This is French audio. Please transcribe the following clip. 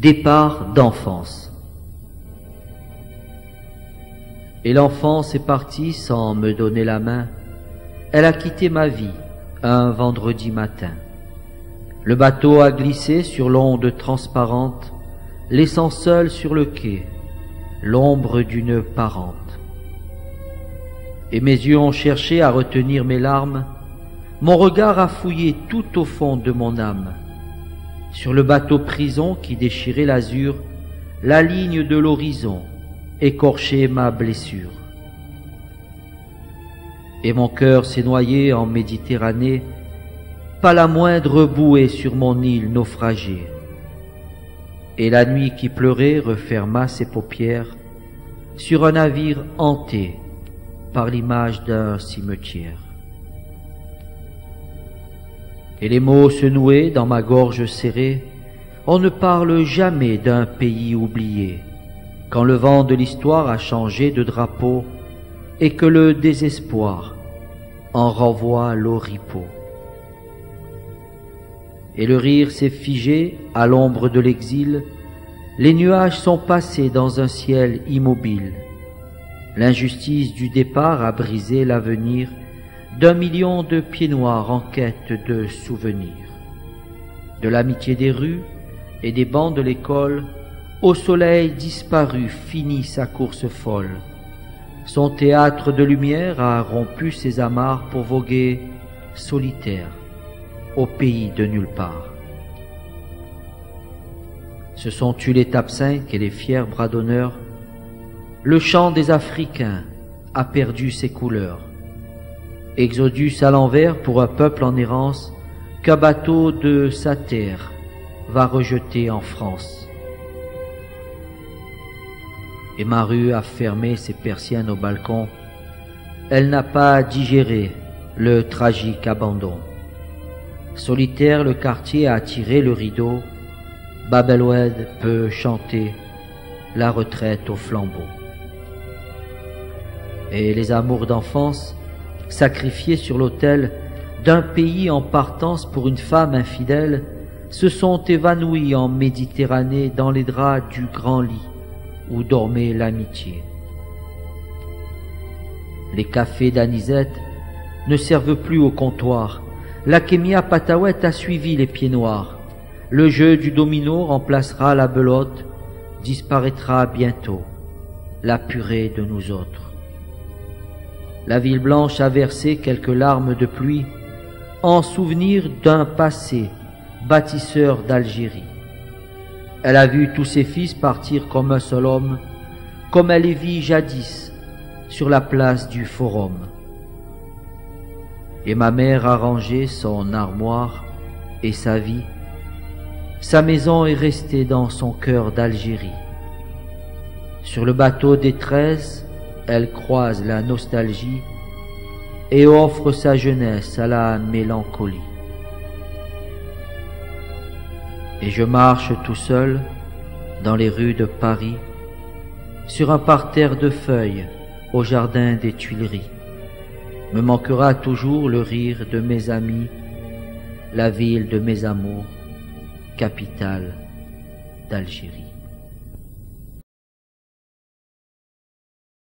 Départ d'enfance. Et l'enfance est partie sans me donner la main. Elle a quitté ma vie un vendredi matin. Le bateau a glissé sur l'onde transparente, laissant seul sur le quai l'ombre d'une parente. Et mes yeux ont cherché à retenir mes larmes, mon regard a fouillé tout au fond de mon âme. Sur le bateau prison qui déchirait l'azur, la ligne de l'horizon écorchait ma blessure. Et mon cœur s'est noyé en Méditerranée, pas la moindre bouée sur mon île naufragée. Et la nuit qui pleurait referma ses paupières sur un navire hanté par l'image d'un cimetière. Et les mots se nouaient dans ma gorge serrée. On ne parle jamais d'un pays oublié, quand le vent de l'histoire a changé de drapeau et que le désespoir en renvoie l'oripeau. Et le rire s'est figé à l'ombre de l'exil, les nuages sont passés dans un ciel immobile. L'injustice du départ a brisé l'avenir d'un million de pieds noirs en quête de souvenirs. De l'amitié des rues et des bancs de l'école, au soleil disparu finit sa course folle. Son théâtre de lumière a rompu ses amarres pour voguer solitaire au pays de nulle part. Se sont tus l'étape 5 et les fiers bras d'honneur. Le chant des Africains a perdu ses couleurs. Exodus à l'envers pour un peuple en errance qu'un bateau de sa terre va rejeter en France. Et ma rue a fermé ses persiennes au balcon. Elle n'a pas digéré le tragique abandon. Solitaire, le quartier a tiré le rideau. Bab el-Oued peut chanter la retraite au flambeau. Et les amours d'enfance, sacrifiés sur l'autel d'un pays en partance pour une femme infidèle, se sont évanouis en Méditerranée dans les draps du grand lit où dormait l'amitié. Les cafés d'anisette ne servent plus au comptoir. La Kémia Pataouette a suivi les pieds noirs. Le jeu du domino remplacera la belote, disparaîtra bientôt la purée de nous autres. La ville blanche a versé quelques larmes de pluie en souvenir d'un passé bâtisseur d'Algérie. Elle a vu tous ses fils partir comme un seul homme, comme elle les vit jadis sur la place du Forum. Et ma mère a rangé son armoire et sa vie. Sa maison est restée dans son cœur d'Algérie. Sur le bateau des 13, elle croise la nostalgie et offre sa jeunesse à la mélancolie. Et je marche tout seul dans les rues de Paris, sur un parterre de feuilles au jardin des Tuileries. Me manquera toujours le rire de mes amis, la ville de mes amours, capitale d'Algérie.